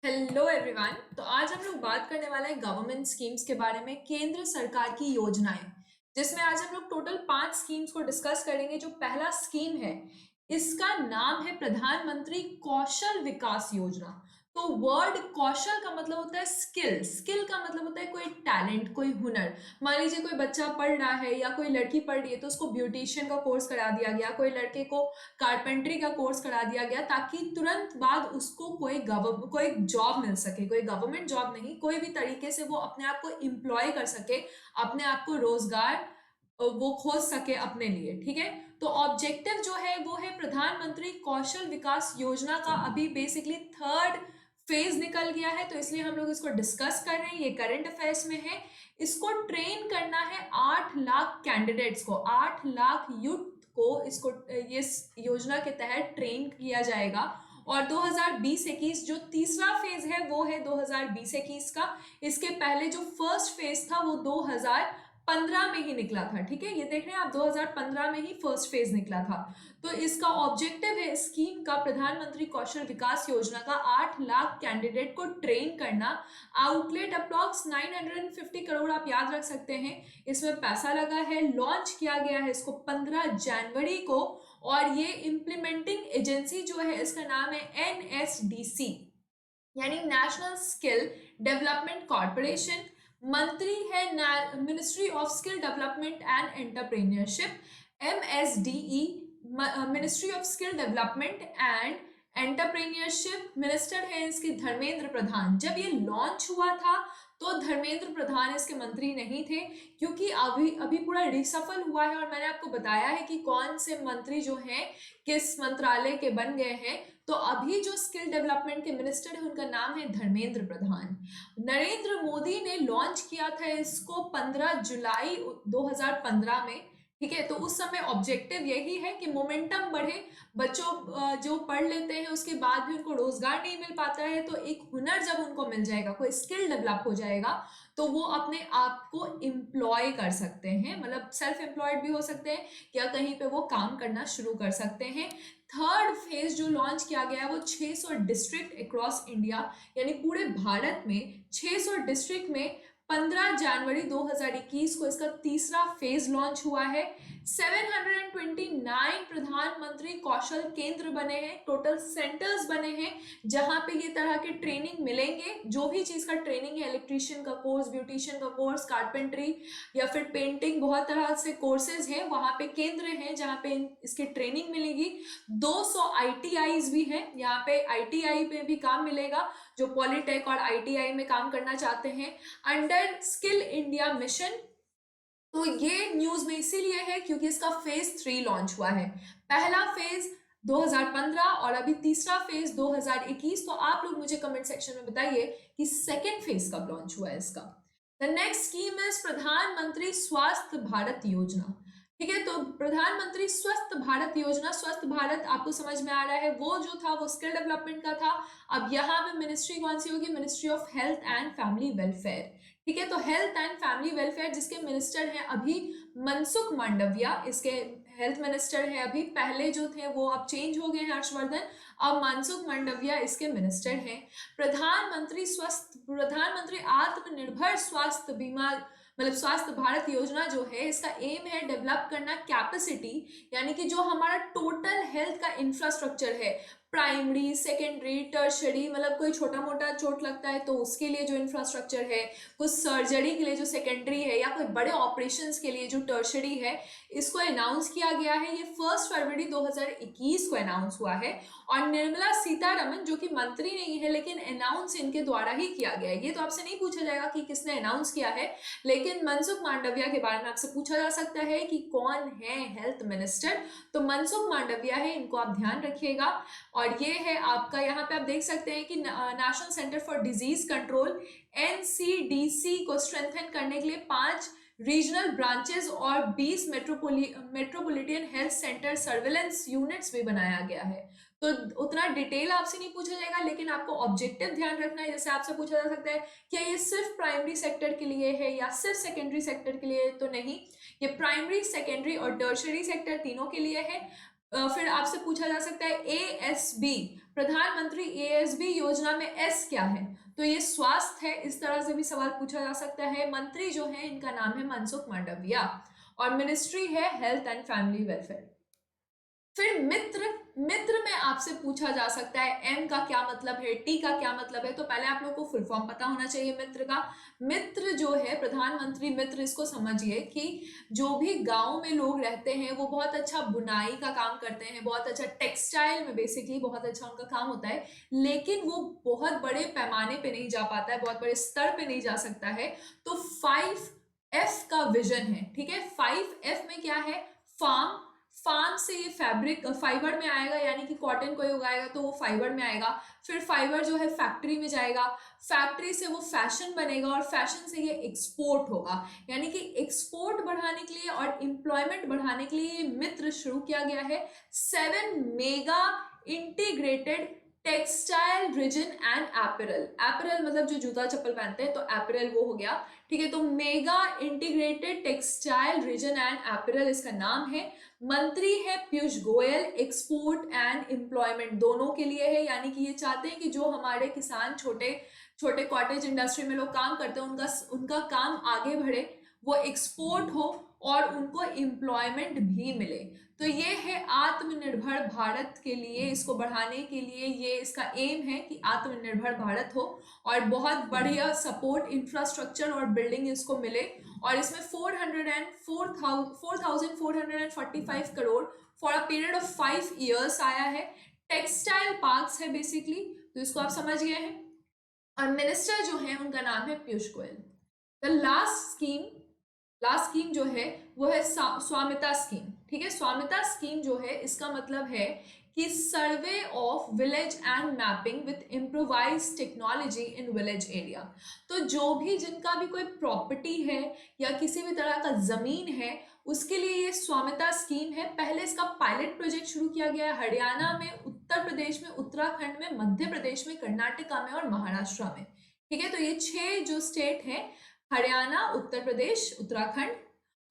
Hello everyone. तो आज हम लोग बात करने वाले हैं गवर्नमेंट स्कीम्स के बारे में, केंद्र सरकार की योजनाएं, जिसमें आज हम लोग टोटल 5 स्कीम्स को डिस्कस करेंगे। जो पहला स्कीम है, इसका नाम है प्रधानमंत्री कौशल विकास योजना। तो वर्ड कौशल का मतलब होता है स्किल, स्किल का मतलब होता है कोई टैलेंट, कोई हुनर। मान लीजिए कोई बच्चा पढ़ रहा है या कोई लड़की पढ़ रही है तो उसको ब्यूटिशियन का कोर्स करा दिया गया, कोई लड़के को कारपेंटरी का कोर्स करा दिया गया, ताकि तुरंत बाद उसको कोई जॉब मिल सके, कोई गवर्नमेंट जॉब नहीं, कोई भी तरीके से वो अपने आप को एम्प्लॉय कर सके, अपने आप को रोजगार वो खोज सके अपने लिए। ठीक है, तो ऑब्जेक्टिव जो है वो है प्रधानमंत्री कौशल विकास योजना का अभी बेसिकली थर्ड फेज निकल गया है, तो इसलिए हम लोग इसको डिस्कस कर रहे हैं। ये करंट अफेयर्स में है। इसको ट्रेन करना है 8 लाख कैंडिडेट्स को, 8 लाख यूथ को इसको इस योजना के तहत ट्रेन किया जाएगा। और 2020-21 जो तीसरा फेज है वो है 2020-21 का। इसके पहले जो फर्स्ट फेज था वो 2015 में ही निकला था। ठीक है, ये देख रहे हैं आप, 2015 में ही फर्स्ट फेज निकला था। तो इसका ऑब्जेक्टिव है स्कीम का, प्रधानमंत्री कौशल विकास योजना का 8 लाख कैंडिडेट को ट्रेन करना। आउटलेट अप्रॉक्स 950 करोड़ आप याद रख सकते हैं इसमें पैसा लगा है। लॉन्च किया गया है इसको 15 जनवरी को, और ये इम्प्लीमेंटिंग एजेंसी जो है इसका नाम है NSDC, यानी नेशनल स्किल डेवलपमेंट कॉर्पोरेशन। मंत्री है ministry of skill development and entrepreneurship, MSDE, ministry of skill development and entrepreneurship. Minister है इसके धर्मेंद्र प्रधान। जब ये लॉन्च हुआ था तो धर्मेंद्र प्रधान इसके मंत्री नहीं थे, क्योंकि अभी अभी पूरा रिसफल हुआ है और मैंने आपको बताया है कि कौन से मंत्री जो हैं किस मंत्रालय के बन गए हैं। तो अभी जो स्किल डेवलपमेंट के मिनिस्टर है उनका नाम है धर्मेंद्र प्रधान। नरेंद्र मोदी ने लॉन्च किया था इसको 15 जुलाई 2015 में। ठीक है, तो उस समय ऑब्जेक्टिव यही है कि मोमेंटम बढ़े, बच्चों जो पढ़ लेते हैं उसके बाद भी उनको रोजगार नहीं मिल पाता है, तो एक हुनर जब उनको मिल जाएगा, कोई स्किल डेवलप हो जाएगा, तो वो अपने आप को एम्प्लॉय कर सकते हैं, मतलब सेल्फ एम्प्लॉयड भी हो सकते हैं या कहीं पे वो काम करना शुरू कर सकते हैं। थर्ड फेज जो लॉन्च किया गया है वो 600 डिस्ट्रिक्ट अक्रॉस इंडिया, यानी पूरे भारत में 600 डिस्ट्रिक्ट में 15 जनवरी 2021 को इसका तीसरा फेज लॉन्च हुआ है। 729 प्रधानमंत्री कौशल केंद्र बने हैं, टोटल सेंटर्स बने हैं जहां पे ये तरह के ट्रेनिंग मिलेंगे। जो भी चीज का ट्रेनिंग है, इलेक्ट्रीशियन का कोर्स, ब्यूटिशियन का कोर्स, कारपेंटरी या फिर पेंटिंग, बहुत तरह से कोर्सेज हैं, वहां पे केंद्र हैं जहां पे इसकी ट्रेनिंग मिलेगी। 200 ITIs भी हैं, यहाँ पे ITI पे भी काम मिलेगा जो पॉलिटेक और ITI में काम करना चाहते हैं अंडर स्किल इंडिया मिशन। तो ये न्यूज में इसीलिए है क्योंकि इसका फेज 3 लॉन्च हुआ है। पहला फेज 2015 और अभी तीसरा फेज 2021। तो आप लोग मुझे कमेंट सेक्शन में बताइए कि सेकेंड फेज कब लॉन्च हुआ है इसका। द नेक्स्ट स्कीम इज प्रधानमंत्री स्वास्थ्य भारत योजना। ठीक है, तो प्रधानमंत्री स्वस्थ भारत योजना, स्वस्थ भारत आपको समझ में आ रहा है, वो जो था वो स्किल डेवलपमेंट का था। अब यहाँ पे मिनिस्ट्री कौन सी होगी? Ministry of health and family welfare. ठीक है, तो हेल्थ एंड फैमिली वेलफेयर जिसके मिनिस्टर हैं अभी मनसुख मांडविया, इसके हेल्थ मिनिस्टर हैं अभी, पहले जो थे वो अब चेंज हो गए हैं, हर्षवर्धन। अब मनसुख मांडविया इसके मिनिस्टर हैं। प्रधानमंत्री आत्मनिर्भर स्वास्थ्य बीमा, मतलब स्वास्थ्य भारत योजना जो है, इसका एम है डेवलप करना कैपेसिटी, यानी कि जो हमारा टोटल हेल्थ का इंफ्रास्ट्रक्चर है, प्राइमरी, सेकेंडरी, टर्शरी, मतलब कोई छोटा मोटा चोट लगता है तो उसके लिए जो इंफ्रास्ट्रक्चर है, कुछ सर्जरी के लिए जो सेकेंडरी है, या कोई बड़े ऑपरेशंस के लिए जो टर्शरी है, इसको अनाउंस किया गया है। ये 1 फरवरी 2021 को अनाउंस हुआ है। और निर्मला सीतारमन जो कि मंत्री नहीं है लेकिन अनाउंस इनके द्वारा ही किया गया है। ये तो आपसे नहीं पूछा जाएगा कि किसने अनाउंस किया है, लेकिन मनसुख मांडविया के बारे में आपसे पूछा जा सकता है कि कौन है हेल्थ मिनिस्टर, तो मनसुख मांडविया है, इनको आप ध्यान रखिएगा। और ये है आपका, यहाँ पे आप देख सकते हैं कि national centre for disease control NCDC को स्ट्रेंथन करने के लिए 5 रीजनल ब्रांचेस और 20 metropolitan health centre surveillance units भी बनाया गया है। तो उतना डिटेल आपसे नहीं पूछा जाएगा, लेकिन आपको ऑब्जेक्टिव ध्यान रखना है। जैसे आपसे पूछा जा सकता है क्या ये सिर्फ प्राइमरी सेक्टर के लिए है या सिर्फ सेकेंडरी सेक्टर के लिए, तो नहीं, ये प्राइमरी, सेकेंडरी और टर्शरी सेक्टर तीनों के लिए है। फिर आपसे पूछा जा सकता है ASB प्रधानमंत्री एएसबी योजना में एस क्या है? तो ये स्वास्थ्य है, इस तरह से भी सवाल पूछा जा सकता है। मंत्री जो है इनका नाम है मनसुख मांडविया और मिनिस्ट्री है हेल्थ एंड फैमिली वेलफेयर। फिर मित्र, मित्र में आपसे पूछा जा सकता है एम का क्या मतलब है, टी का क्या मतलब है। तो पहले आप लोग को फुल फॉर्म पता होना चाहिए मित्र का। मित्र जो है प्रधानमंत्री मित्र, इसको समझिए कि जो भी गांव में लोग रहते हैं वो बहुत अच्छा बुनाई का काम करते हैं, बहुत अच्छा टेक्सटाइल में बेसिकली बहुत अच्छा उनका काम होता है, लेकिन वो बहुत बड़े पैमाने पे नहीं जा पाता है, बहुत बड़े स्तर पे नहीं जा सकता है। तो 5F का विजन है, ठीक है। 5F में क्या है? फार्म, फार्म से ये फैब्रिक फाइबर में आएगा, यानी कि कॉटन कोई उगाएगा तो वो फाइबर में आएगा। फिर फाइबर जो है फैक्ट्री में जाएगा, फैक्ट्री से वो फैशन बनेगा और फैशन से ये एक्सपोर्ट होगा। यानी कि एक्सपोर्ट बढ़ाने के लिए और एम्प्लॉयमेंट बढ़ाने के लिए ये मित्र शुरू किया गया है। 7 mega integrated textile reason and apparel, apparel मतलब जो जूता चप्पल पहनते हैं, तो एपरल वो हो गया, ठीक है। तो mega integrated textile reason and apparel इसका नाम है। मंत्री है Piyush Goyal, export and employment दोनों के लिए है। यानी कि ये चाहते हैं कि जो हमारे किसान छोटे छोटे कॉटेज इंडस्ट्री में लोग काम करते हैं उनका काम आगे बढ़े, वो एक्सपोर्ट हो और उनको एम्प्लॉयमेंट भी मिले। तो ये है आत्मनिर्भर भारत के लिए, इसको बढ़ाने के लिए ये इसका एम है कि आत्मनिर्भर भारत हो और बहुत बढ़िया सपोर्ट इंफ्रास्ट्रक्चर और बिल्डिंग इसको मिले। और इसमें 4,445 crore for a period of 5 years आया है। टेक्सटाइल पार्क्स है बेसिकली, तो इसको आप समझ गए हैं। और मिनिस्टर जो है उनका नाम है Piyush Goyal. The last scheme जो है वो है स्वामित्व स्कीम, ठीक है। स्वामित्व स्कीम जो है इसका मतलब है कि survey of village and mapping with improvise technology in village area. तो जो भी जिनका भी कोई प्रॉपर्टी है या किसी भी तरह का जमीन है उसके लिए ये स्वामित्व स्कीम है। पहले इसका पायलट प्रोजेक्ट शुरू किया गया है हरियाणा में, उत्तर प्रदेश में, उत्तराखंड में, मध्य प्रदेश में, कर्नाटका में और महाराष्ट्र में, ठीक है। तो ये 6 जो स्टेट है, हरियाणा, उत्तर प्रदेश, उत्तराखंड,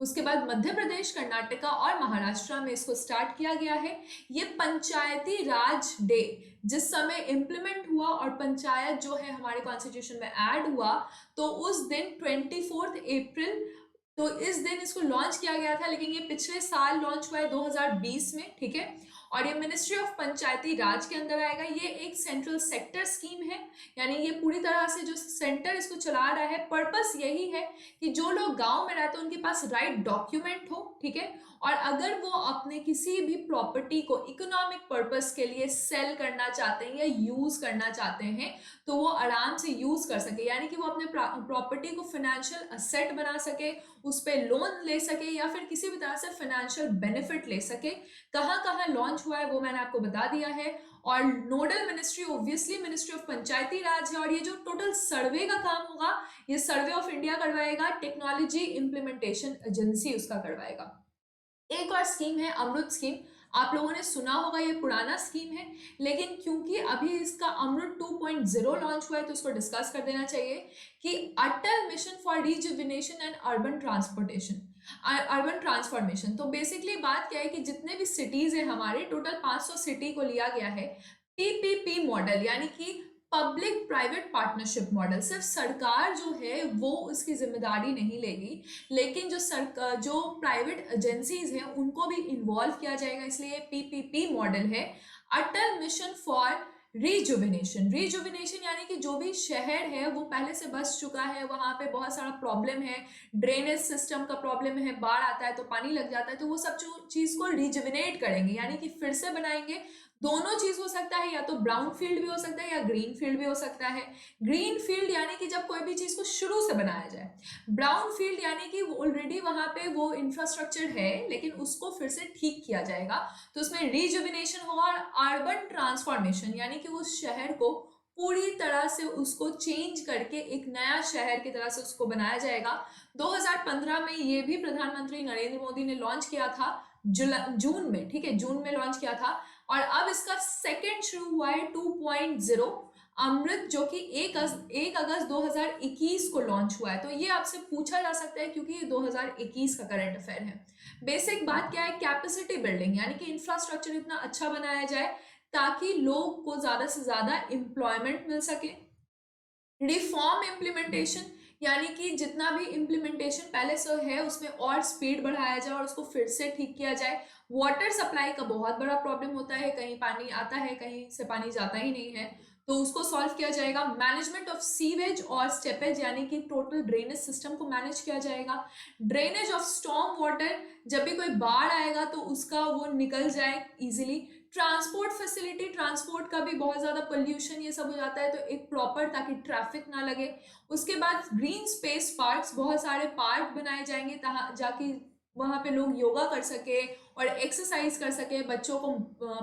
उसके बाद मध्य प्रदेश, कर्नाटका और महाराष्ट्र में इसको स्टार्ट किया गया है। ये पंचायती राज डे जिस समय इम्प्लीमेंट हुआ और पंचायत जो है हमारे कॉन्स्टिट्यूशन में ऐड हुआ, तो उस दिन 24 अप्रैल, तो इस दिन इसको लॉन्च किया गया था, लेकिन ये पिछले साल लॉन्च हुआ है 2020 में, ठीक है। और ये मिनिस्ट्री ऑफ पंचायती राज के अंदर आएगा। ये एक सेंट्रल सेक्टर स्कीम है, यानी ये पूरी तरह से जो सेंटर इसको चला रहा है, पर्पस यही है कि जो लोग गांव में रहते हैं उनके पास राइट डॉक्यूमेंट हो, ठीक है। और अगर वो अपने किसी भी प्रॉपर्टी को इकोनॉमिक पर्पस के लिए सेल करना चाहते हैं या यूज करना चाहते हैं तो वो आराम से यूज कर सके, यानी कि वो अपने प्रॉपर्टी को फाइनेंशियल असेट बना सके, उस पर लोन ले सके या फिर किसी भी तरह से फाइनेंशियल बेनिफिट ले सके। कहाँ कहाँ लॉन्च हुआ है वो मैंने आपको बता दिया है। और nodal ministry obviously ministry of Panchayati Raj है। और ये जो टोटल सर्वे का काम होगा ये सर्वे ऑफ इंडिया करवाएगा, टेक्नोलॉजी इंप्लीमेंटेशन एजेंसी उसका करवाएगा। एक और स्कीम है अमृत स्कीम, आप लोगों ने सुना होगा, ये पुराना स्कीम है, लेकिन क्योंकि अभी इसका अमृत 2.0 लॉन्च हुआ है तो इसको डिस्कस कर देना चाहिए कि Atal mission for rejuvenation and urban transformation. तो बेसिकली बात क्या है कि जितने भी सिटीज है हमारे, टोटल 500 सिटी को लिया गया है पीपीपी मॉडल, यानी कि पब्लिक प्राइवेट पार्टनरशिप मॉडल। सिर्फ सरकार जो है वो उसकी जिम्मेदारी नहीं लेगी, लेकिन जो प्राइवेट एजेंसीज हैं उनको भी इन्वॉल्व किया जाएगा, इसलिए पीपीपी मॉडल है। अटल मिशन फॉर रिजुविनेशन यानी कि जो भी शहर है वो पहले से बस चुका है, वहां पे बहुत सारा प्रॉब्लम है, ड्रेनेज सिस्टम का प्रॉब्लम है, बाढ़ आता है तो पानी लग जाता है, तो वो सब चीज को रिजुविनेट करेंगे, यानी कि फिर से बनाएंगे। दोनों चीज हो सकता है, या तो ब्राउन फील्ड भी हो सकता है या ग्रीन फील्ड भी हो सकता है। ग्रीन फील्ड यानी कि जब कोई भी चीज को शुरू से बनाया जाए, ब्राउन फील्ड यानी कि ऑलरेडी वहां पे वो इंफ्रास्ट्रक्चर है लेकिन उसको फिर से ठीक किया जाएगा, तो उसमें रिजुविनेशन होगा। और अर्बन ट्रांसफॉर्मेशन यानी कि उस शहर को पूरी तरह से उसको चेंज करके एक नया शहर की तरह से उसको बनाया जाएगा। 2015 में ये भी प्रधानमंत्री नरेंद्र मोदी ने लॉन्च किया था, जून में, ठीक है, जून में लॉन्च किया था। और अब इसका सेकेंड शुरू हुआ है 2.0 अमृत, जो कि 1 अगस्त 2021 को लॉन्च हुआ है। तो ये आपसे पूछा जा सकता है क्योंकि ये 2021 का करंट अफेयर है। बेसिक बात क्या है, कैपेसिटी बिल्डिंग, यानी कि इंफ्रास्ट्रक्चर इतना अच्छा बनाया जाए ताकि लोग को ज्यादा से ज्यादा एम्प्लॉयमेंट मिल सके। रिफॉर्म इम्प्लीमेंटेशन, यानी कि जितना भी इम्प्लीमेंटेशन पहले से है उसमें और स्पीड बढ़ाया जाए और उसको फिर से ठीक किया जाए। वाटर सप्लाई का बहुत बड़ा प्रॉब्लम होता है, कहीं पानी आता है कहीं से पानी जाता ही नहीं है, तो उसको सॉल्व किया जाएगा। मैनेजमेंट ऑफ सीवेज और स्टेपेज, यानी कि टोटल ड्रेनेज सिस्टम को मैनेज किया जाएगा। ड्रेनेज ऑफ स्टॉर्म वाटर, जब भी कोई बाढ़ आएगा तो उसका वो निकल जाए इजीली। ट्रांसपोर्ट फैसिलिटी, ट्रांसपोर्ट का भी बहुत ज़्यादा पोल्यूशन ये सब हो जाता है, तो एक प्रॉपर ताकि ट्रैफिक ना लगे। उसके बाद ग्रीन स्पेस पार्क्स, बहुत सारे पार्क बनाए जाएंगे तहाँ जाके वहाँ पे लोग योगा कर सके और एक्सरसाइज कर सके, बच्चों को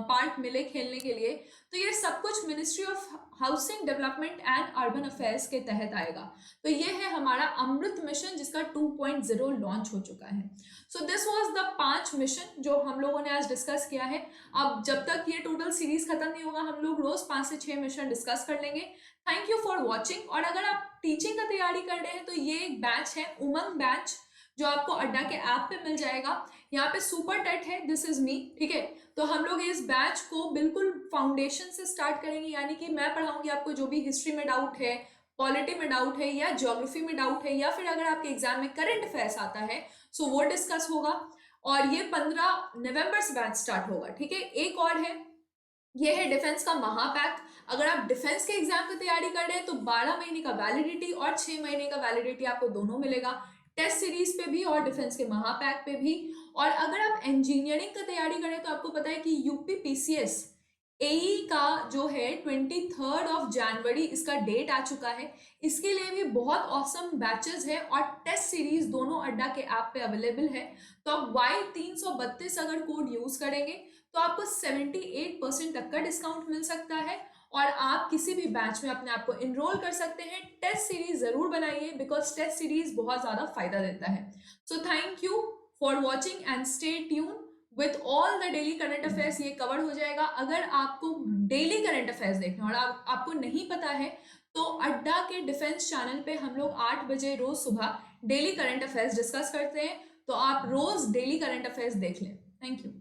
पार्क मिले खेलने के लिए। तो ये सब कुछ ministry of housing development and urban affairs के तहत आएगा। तो ये है हमारा अमृत मिशन जिसका 2.0 लॉन्च हो चुका है। So this was the 5 mission जो हम लोगों ने आज डिस्कस किया है। अब जब तक ये टोटल सीरीज खत्म नहीं होगा हम लोग रोज 5 से 6 मिशन डिस्कस कर लेंगे। Thank you for watching. और अगर आप टीचिंग का तैयारी कर रहे हैं तो ये एक बैच है उमंग बैच, जो आपको अड्डा के ऐप पे मिल जाएगा। यहाँ पे सुपर टेट है, दिस इज मी, ठीक है। तो हम लोग इस बैच को बिल्कुल फाउंडेशन से स्टार्ट करेंगे, यानी कि मैं पढ़ाऊंगी आपको जो भी हिस्ट्री में डाउट है, पॉलिटी में डाउट है या ज्योग्राफी में डाउट है, या फिर अगर आपके एग्जाम में करंट अफेयर्स आता है सो वो डिस्कस होगा। और ये 15 नवंबर से बैच स्टार्ट होगा, ठीक है। एक और है, ये है डिफेंस का महापैक। अगर आप डिफेंस के एग्जाम की तैयारी कर रहे हैं तो 12 महीने का वैलिडिटी और 6 महीने का वैलिडिटी आपको दोनों मिलेगा, टेस्ट सीरीज पे भी और डिफेंस के महापैक पे भी। और अगर आप इंजीनियरिंग का तैयारी करें तो आपको पता है कि यूपी पीसीएस एई का जो है 23 जनवरी इसका डेट आ चुका है। इसके लिए भी बहुत औसम बैचेस है और टेस्ट सीरीज दोनों अड्डा के ऐप पे अवेलेबल है। तो आप Y332 अगर कोड यूज करेंगे तो आपको 78% तक का डिस्काउंट मिल सकता है और आप किसी भी बैच में अपने आप को इनरोल कर सकते हैं। टेस्ट सीरीज जरूर बनाइए बिकॉज टेस्ट सीरीज बहुत ज्यादा फायदा देता है। So thank you for watching and stay tune with all the daily current affairs. ये कवर हो जाएगा। अगर आपको डेली करंट अफेयर्स देखना और आपको नहीं पता है तो अड्डा के डिफेंस चैनल पे हम लोग 8 बजे रोज सुबह डेली करंट अफेयर्स डिस्कस करते हैं, तो आप रोज डेली करंट अफेयर्स देख लें। Thank you.